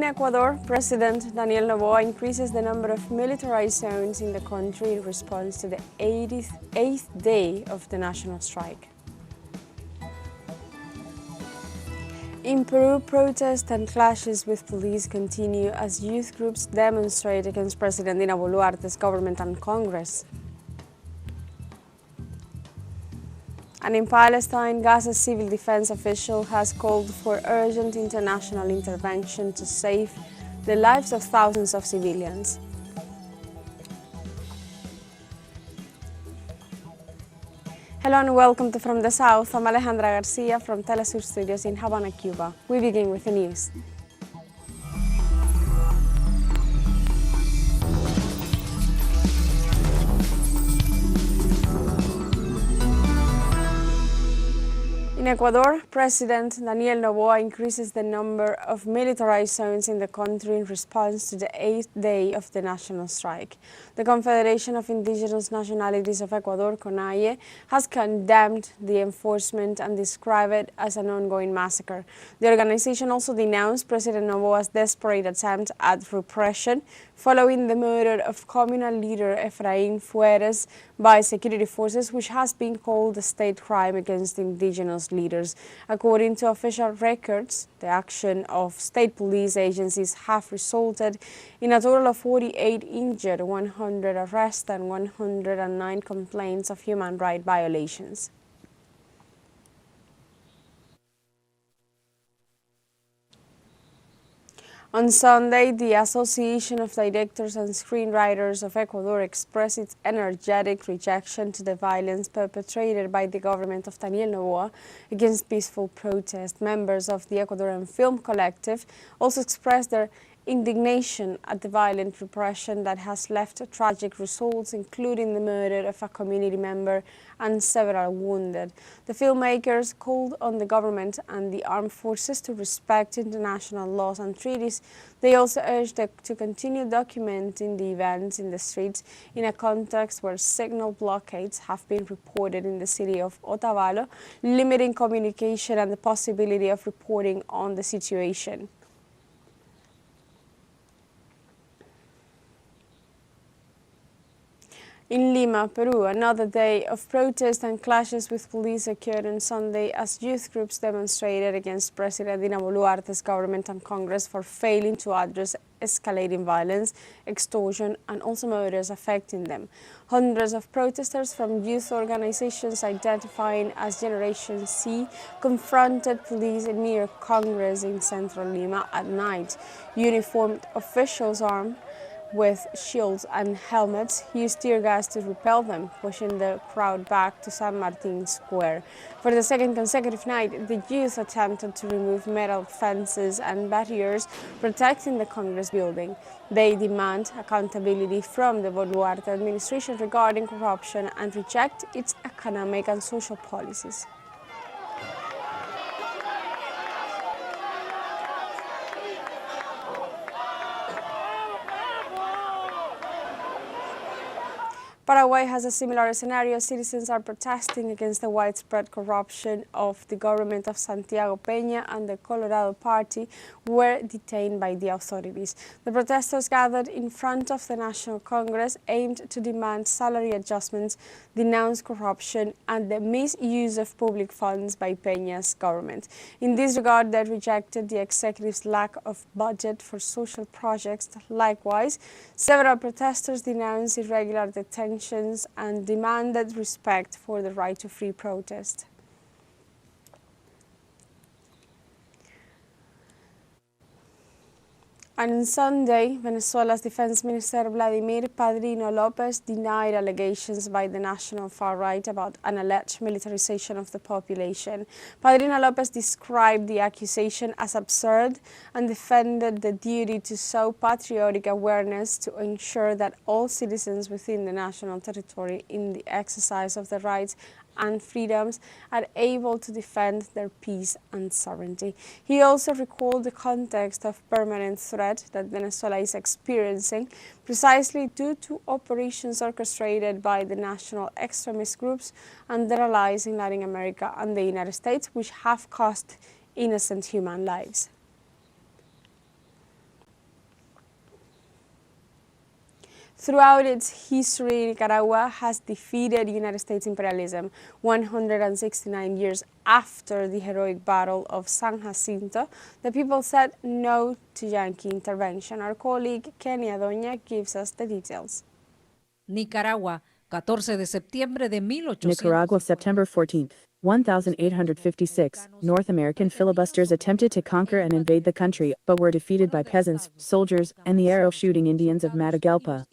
In Ecuador, President Daniel Noboa increases the number of militarized zones in the country in response to the 88th day of the national strike. In Peru, protests and clashes with police continue as youth groups demonstrate against President Dina Boluarte's government and Congress. And in Palestine, Gaza's civil defense official has called for urgent international intervention to save the lives of thousands of civilians. Hello and welcome to From the South. I'm Alejandra Garcia from teleSUR Studios in Havana, Cuba. We begin with the news. In Ecuador, President Daniel Noboa increases the number of militarized zones in the country in response to the 8th day of the national strike. The Confederation of Indigenous Nationalities of Ecuador, CONAIE, has condemned the enforcement and described it as an ongoing massacre. The organization also denounced President Noboa's desperate attempt at repression following the murder of communal leader Efraín Fueres by security forces, which has been called a state crime against indigenous leaders. According to official records, the action of state police agencies have resulted in a total of 48 injured, 100 arrests and 109 complaints of human rights violations. On Sunday, the Association of Directors and Screenwriters of Ecuador expressed its energetic rejection to the violence perpetrated by the government of Daniel Noboa against peaceful protest. Members of the Ecuadorian Film Collective also expressed their indignation at the violent repression that has left tragic results, including the murder of a community member and several wounded. The filmmakers called on the government and the armed forces to respect international laws and treaties. They also urged to continue documenting the events in the streets in a context where signal blockades have been reported in the city of Otavalo, limiting communication and the possibility of reporting on the situation. In Lima, Peru, another day of protests and clashes with police occurred on Sunday as youth groups demonstrated against President Dina Boluarte's government and Congress for failing to address escalating violence, extortion, and also murders affecting them. Hundreds of protesters from youth organizations identifying as Generation C confronted police near Congress in central Lima at night. Uniformed officials armed with shields and helmets used tear gas to repel them, pushing the crowd back to San Martin Square. For the second consecutive night, the youth attempted to remove metal fences and barriers protecting the Congress building. They demand accountability from the Boluarte administration regarding corruption and reject its economic and social policies. Paraguay has a similar scenario. Citizens are protesting against the widespread corruption of the government of Santiago Peña, and the Colorado Party were detained by the authorities. The protesters gathered in front of the National Congress aimed to demand salary adjustments, denounce corruption and the misuse of public funds by Peña's government. In this regard, they rejected the executive's lack of budget for social projects. Likewise, several protesters denounced irregular detentions and demanded respect for the right to free protest. And on Sunday, Venezuela's Defense Minister Vladimir Padrino Lopez denied allegations by the national far right about an alleged militarization of the population. Padrino Lopez described the accusation as absurd and defended the duty to show patriotic awareness to ensure that all citizens within the national territory in the exercise of their rights and freedoms are able to defend their peace and sovereignty. He also recalled the context of permanent threat that Venezuela is experiencing precisely due to operations orchestrated by the national extremist groups and their allies in Latin America and the United States, which have cost innocent human lives. Throughout its history, Nicaragua has defeated United States imperialism. 169 years after the heroic Battle of San Jacinto, the people said no to Yankee intervention. Our colleague Kenia Doña gives us the details. Nicaragua, 14 de septiembre de 1800. Nicaragua, September 14th, 1856. North American filibusters attempted to conquer and invade the country, but were defeated by peasants, soldiers, and the arrow-shooting Indians of Matagalpa.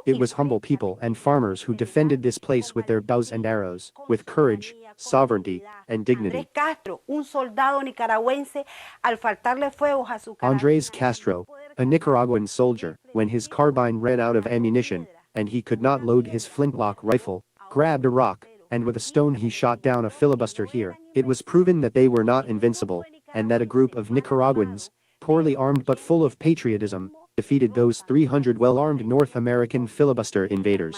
It was humble people and farmers who defended this place with their bows and arrows, with courage, sovereignty, and dignity. Andres Castro, a Nicaraguan soldier, when his carbine ran out of ammunition, and he could not load his flintlock rifle, grabbed a rock, and with a stone he shot down a filibuster here. It was proven that they were not invincible, and that a group of Nicaraguans, poorly armed but full of patriotism, defeated those 300 well-armed North American filibuster invaders.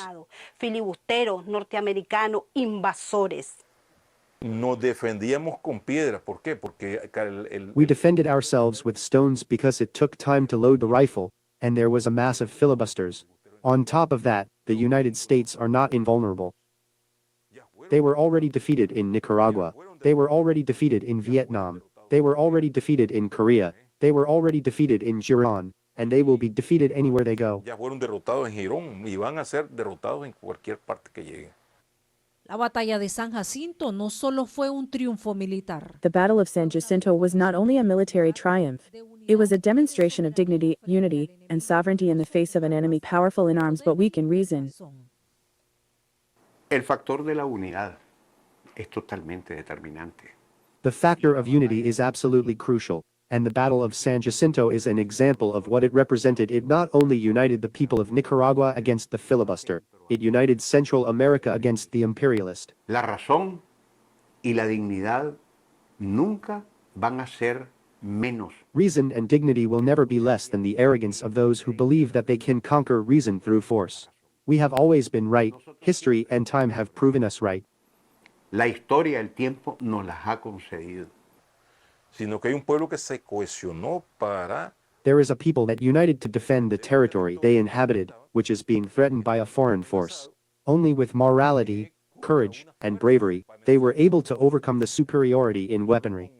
We defended ourselves with stones because it took time to load the rifle, and there was a mass of filibusters. On top of that, the United States are not invulnerable. They were already defeated in Nicaragua. They were already defeated in Vietnam. They were already defeated in Korea. They were already defeated in Iran, and they will be defeated anywhere they go. La batalla de San Jacinto no solo fue un triunfo militar. The Battle of San Jacinto was not only a military triumph, it was a demonstration of dignity, unity, and sovereignty in the face of an enemy powerful in arms but weak in reason. El factor de la unidad es totalmente determinante. The factor of unity is absolutely crucial, and the Battle of San Jacinto is an example of what it represented. It not only united the people of Nicaragua against the filibuster, it united Central America against the imperialist. La razón y la dignidad nunca van a ser menos. Reason and dignity will never be less than the arrogance of those who believe that they can conquer reason through force. We have always been right. History and time have proven us right. La historia, el tiempo nos las ha concedido. There is a people that united to defend the territory they inhabited, which is being threatened by a foreign force. Only with morality, courage, and bravery, they were able to overcome the superiority in weaponry.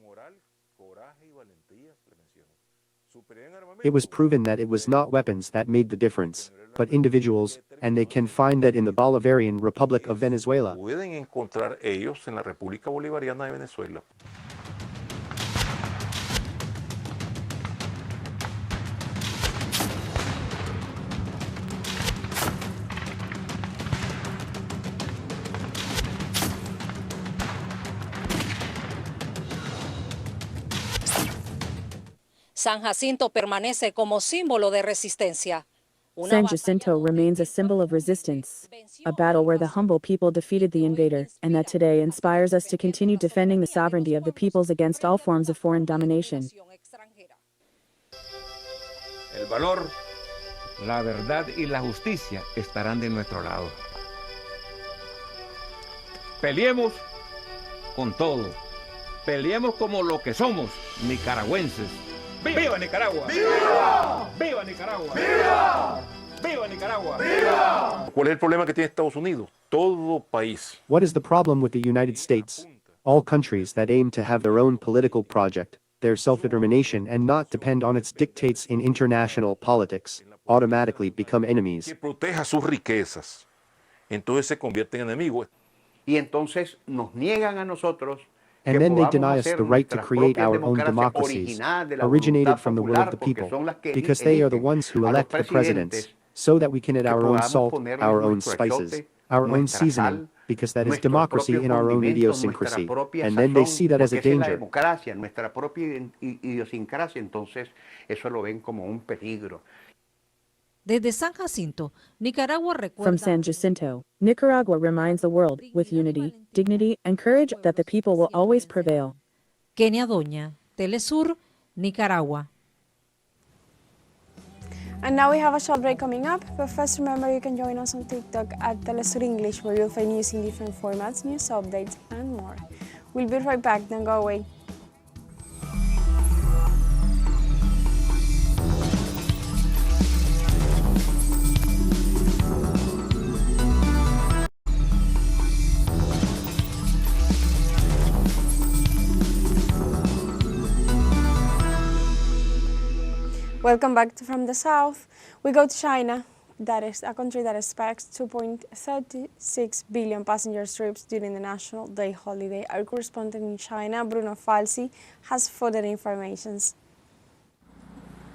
It was proven that it was not weapons that made the difference, but individuals, and they can find that in the Bolivarian Republic of Venezuela. San Jacinto permanece como símbolo de resistencia. San Jacinto remains a symbol of resistance, a battle where the humble people defeated the invader, and that today inspires us to continue defending the sovereignty of the peoples against all forms of foreign domination. El valor, la verdad y la justicia estarán de nuestro lado. Peleemos con todo. Peleemos como lo que somos, nicaragüenses. ¡Viva Nicaragua! ¡Viva! ¡Viva Nicaragua! ¡Viva! ¡Viva Nicaragua! ¡Viva! ¿Cuál es el problema que tiene Estados Unidos? Todo país. What is the problem with the United States? All countries that aim to have their own political project, their self-determination and not depend on its dictates in international politics, automatically become enemies. Que proteja sus riquezas. Entonces se convierte en enemigo. Y entonces nos niegan a nosotros. And then they deny us the right to create our own democracies, originated from the will of the people, because they are the ones who elect the presidents, so that we can add our own salt, our own spices, our own seasoning, because that is democracy in our own idiosyncrasy. And then they see that as a danger. Nuestra propia idiosincrasia, entonces eso lo ven como un peligro. Desde San Jacinto, Nicaragua recuerda. From San Jacinto, Nicaragua reminds the world, with unity, dignity, and courage, that the people will always prevail. Kenia Doña, teleSUR, Nicaragua. And now we have a short break coming up, but first remember you can join us on TikTok at teleSUR English, where you'll find news in different formats, news updates, and more. We'll be right back, don't go away. Welcome back to From the South. We go to China. That is a country that expects 2.36 billion passenger trips during the National Day holiday. Our correspondent in China, Bruno Falsi, has further information.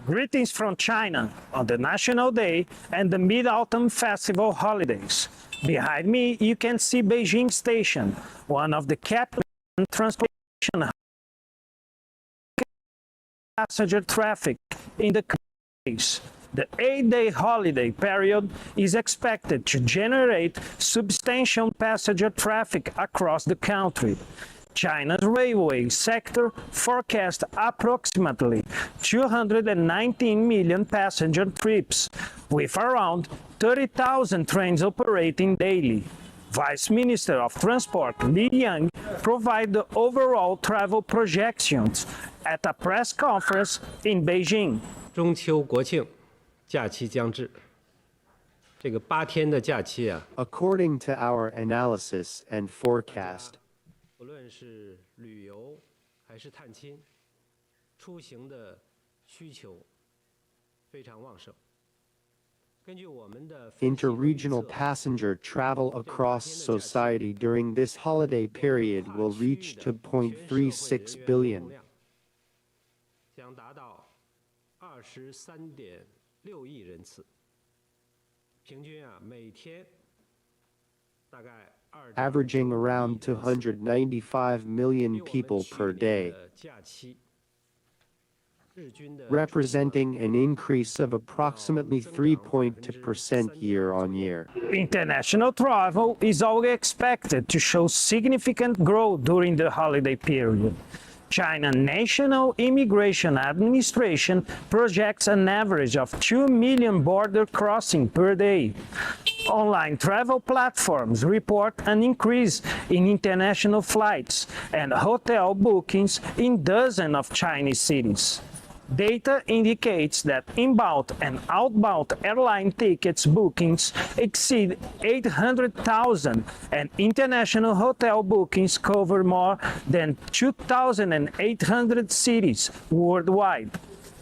Greetings from China on the National Day and the Mid-Autumn Festival holidays. Behind me, you can see Beijing Station, one of the capital transportation passenger traffic in the countries. The 8-day holiday period is expected to generate substantial passenger traffic across the country. China's railway sector forecasts approximately 219 million passenger trips, with around 30,000 trains operating daily. Vice Minister of Transport Li Yang provided the overall travel projections at a press conference in Beijing. 中秋国庆假期将至，这个8天的假期啊， According to our analysis and forecast, 不论是旅游还是探亲，出行的需求非常旺盛。 interregional passenger travel across society during this holiday period will reach 2.36 billion. 将达到23.6亿人次，平均啊每天大概 averaging around 295 million people per day, representing an increase of approximately 3.2% year-on-year. International travel is always expected to show significant growth during the holiday period. China National Immigration Administration projects an average of 2 million border crossings per day. Online travel platforms report an increase in international flights and hotel bookings in dozens of Chinese cities. Data indicates that inbound and outbound airline tickets bookings exceed 800,000 and international hotel bookings cover more than 2,800 cities worldwide.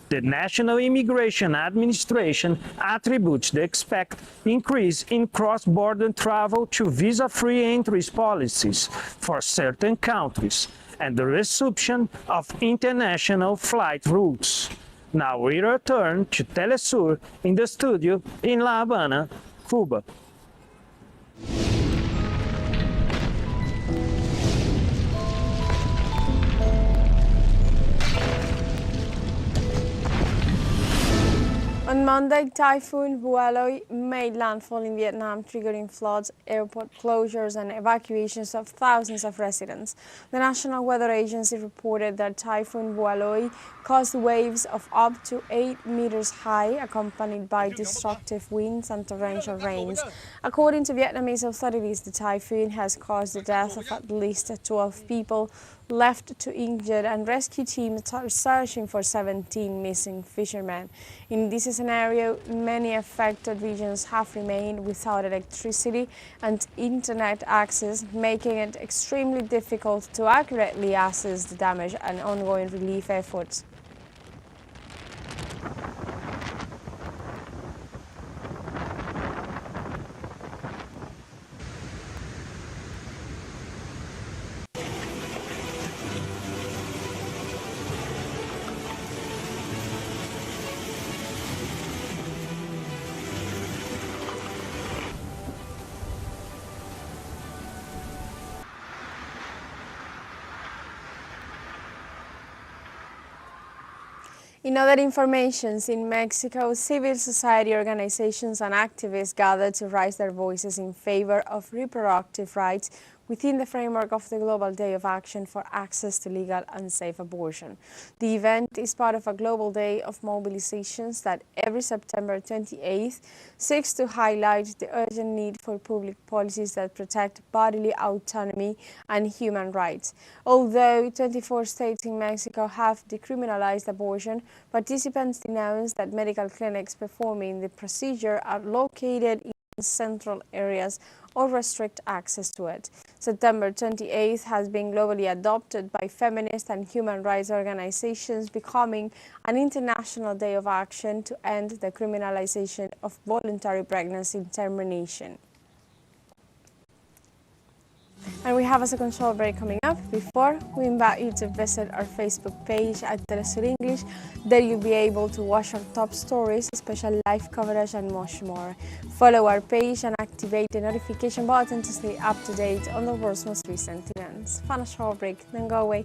The National Immigration Administration attributes the expected increase in cross-border travel to visa-free entry policies for certain countries and the resumption of international flight routes. Now we return to teleSUR in the studio in La Habana, Cuba. On Monday, Typhoon Bualoi made landfall in Vietnam, triggering floods, airport closures and evacuations of thousands of residents. The National Weather Agency reported that Typhoon Bualoi caused waves of up to 8 meters high, accompanied by destructive winds and torrential rains. According to Vietnamese authorities, the typhoon has caused the death of at least 12 people, left to injured, and rescue teams are searching for 17 missing fishermen. In this scenario, many affected regions have remained without electricity and internet access, making it extremely difficult to accurately assess the damage and ongoing relief efforts. In other informations, in Mexico, civil society organizations and activists gathered to raise their voices in favor of reproductive rights within the framework of the Global Day of Action for Access to Legal and Safe Abortion. The event is part of a global day of mobilizations that every September 28th seeks to highlight the urgent need for public policies that protect bodily autonomy and human rights. Although 24 states in Mexico have decriminalized abortion, participants denounce that medical clinics performing the procedure are located in central areas or restrict access to it. September 28th has been globally adopted by feminist and human rights organizations, becoming an international day of action to end the criminalization of voluntary pregnancy termination. And we have a second short break coming up. Before, we invite you to visit our Facebook page at teleSUR English. There you'll be able to watch our top stories, special live coverage and much more. Follow our page and activate the notification button to stay up to date on the world's most recent events. Fun short break, then go away.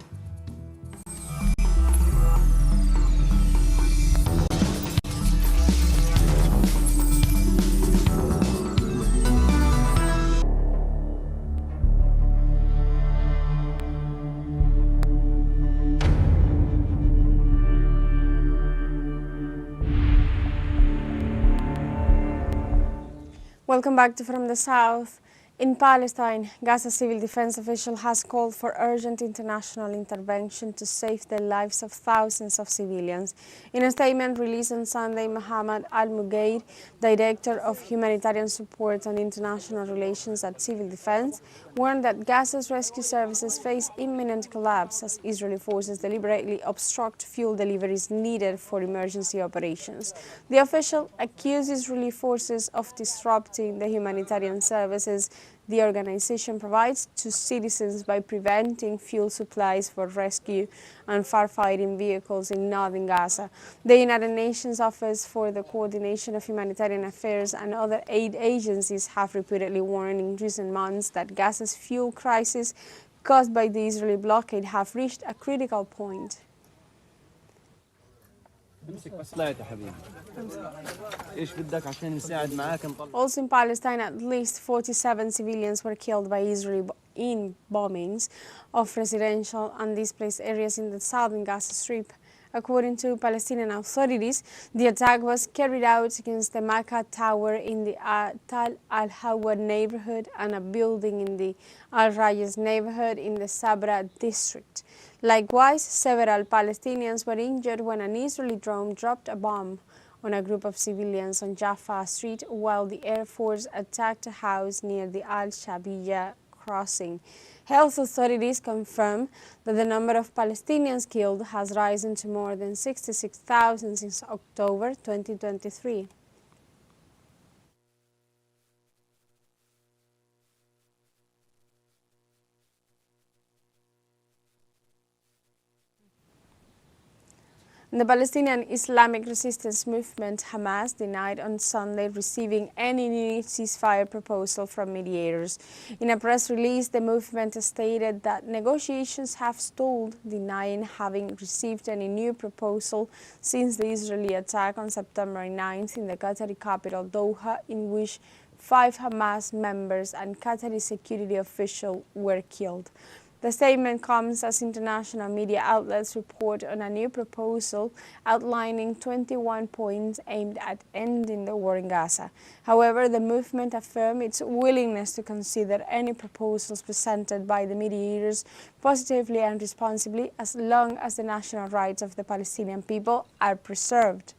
Welcome back to From the South. In Palestine, Gaza civil defense official has called for urgent international intervention to save the lives of thousands of civilians. In a statement released on Sunday, Mohammed Al-Mugaid, director of humanitarian support and international relations at Civil Defense, warned that Gaza's rescue services face imminent collapse as Israeli forces deliberately obstruct fuel deliveries needed for emergency operations. The official accused Israeli forces of disrupting the humanitarian services the organization provides to citizens by preventing fuel supplies for rescue and firefighting vehicles in northern Gaza. The United Nations Office for the Coordination of Humanitarian Affairs and other aid agencies have repeatedly warned in recent months that Gaza's fuel crisis caused by the Israeli blockade have reached a critical point. Also in Palestine, at least 47 civilians were killed by Israel in bombings of residential and displaced areas in the southern Gaza Strip. According to Palestinian authorities, the attack was carried out against the Makkah Tower in the Tal al-Hawar neighborhood and a building in the Al-Rayas neighborhood in the Sabra district. Likewise, several Palestinians were injured when an Israeli drone dropped a bomb on a group of civilians on Jaffa Street while the Air Force attacked a house near the Al-Shabiya crossing. Health authorities confirm that the number of Palestinians killed has risen to more than 66,000 since October 2023. The Palestinian Islamic Resistance Movement, Hamas, denied on Sunday receiving any new ceasefire proposal from mediators. In a press release, the movement stated that negotiations have stalled, denying having received any new proposal since the Israeli attack on September 9th in the Qatari capital Doha, in which 5 Hamas members and Qatari security officials were killed. The statement comes as international media outlets report on a new proposal outlining 21 points aimed at ending the war in Gaza. However, the movement affirmed its willingness to consider any proposals presented by the mediators positively and responsibly as long as the national rights of the Palestinian people are preserved.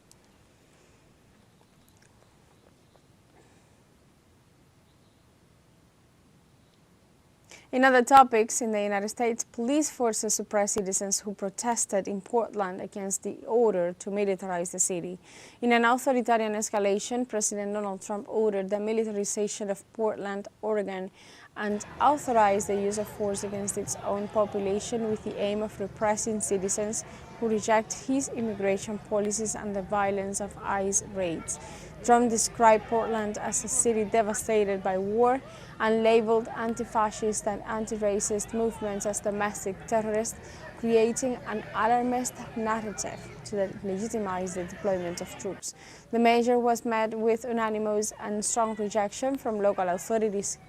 In other topics, in the United States, police forces suppressed citizens who protested in Portland against the order to militarize the city. In an authoritarian escalation, President Donald Trump ordered the militarization of Portland, Oregon, and authorized the use of force against its own population with the aim of repressing citizens who reject his immigration policies and the violence of ICE raids. Trump described Portland as a city devastated by war and labeled anti-fascist and anti-racist movements as domestic terrorists, creating an alarmist narrative to legitimize the deployment of troops. The measure was met with unanimous and strong rejection from local authorities.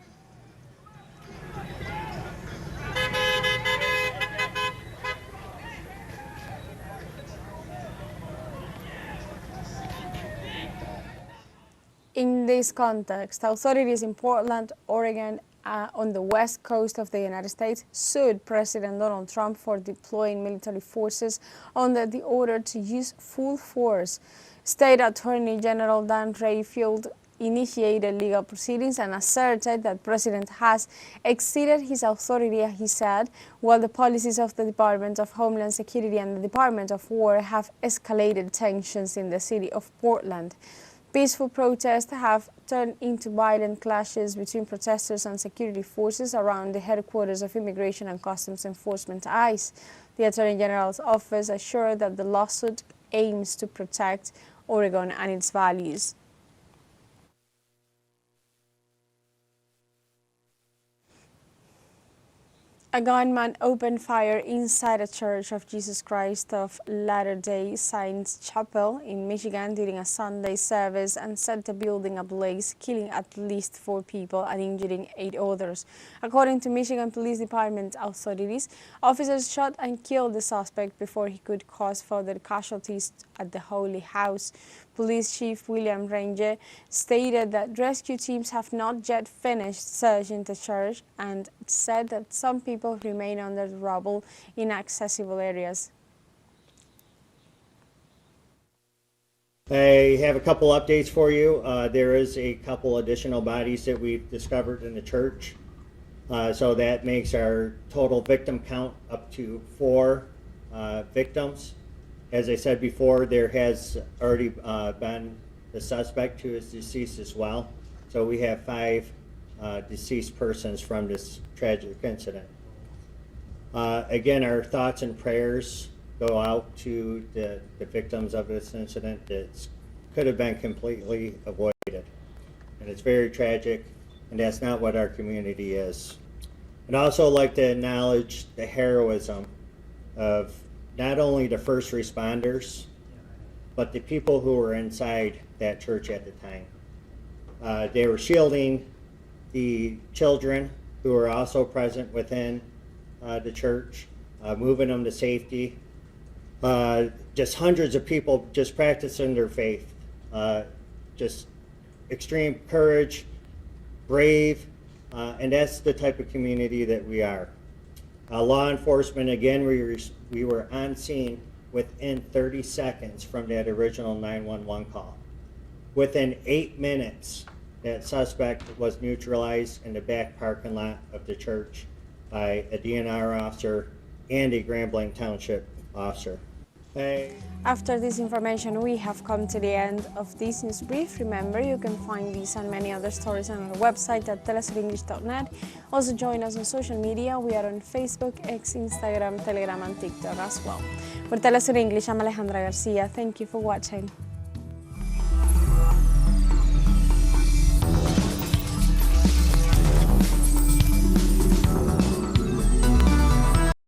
In this context, authorities in Portland, Oregon, on the west coast of the United States sued President Donald Trump for deploying military forces under the order to use full force. State Attorney General Dan Rayfield initiated legal proceedings and asserted that the president has exceeded his authority, he said, while the policies of the Department of Homeland Security and the Department of War have escalated tensions in the city of Portland. Peaceful protests have turned into violent clashes between protesters and security forces around the headquarters of Immigration and Customs Enforcement ICE. The Attorney General's office assured that the lawsuit aims to protect Oregon and its values. A gunman opened fire inside a Church of Jesus Christ of Latter-day Saints chapel in Michigan during a Sunday service and set the building ablaze, killing at least 4 people and injuring 8 others. According to Michigan Police Department authorities, officers shot and killed the suspect before he could cause further casualties at the Holy House. Police Chief William Ranger stated that rescue teams have not yet finished searching the church and said that some people remain under the rubble in accessible areas. I have a couple updates for you. There is a couple additional bodies that we've discovered in the church. So that makes our total victim count up to 4 victims. As I said before, there has already been the suspect who is deceased as well. So we have 5 deceased persons from this tragic incident. Again, our thoughts and prayers go out to the victims of this incident that could have been completely avoided. And it's very tragic, and that's not what our community is. I'd also like to acknowledge the heroism of not only the first responders, but the people who were inside that church at the time. They were shielding the children who were also present within the church, moving them to safety. Just hundreds of people just practicing their faith. Just extreme courage, brave, and that's the type of community that we are. Law enforcement, again, we were on scene within 30 seconds from that original 911 call. Within 8 minutes, that suspect was neutralized in the back parking lot of the church by a DNR officer and a Grand Blanc Township officer. After this information, we have come to the end of this news brief. Remember, you can find these and many other stories on our website at telesurenglish.net. Also join us on social media. We are on Facebook, X, Instagram, Telegram and TikTok as well. For TeleSUR English, I'm Alejandra Garcia. Thank you for watching.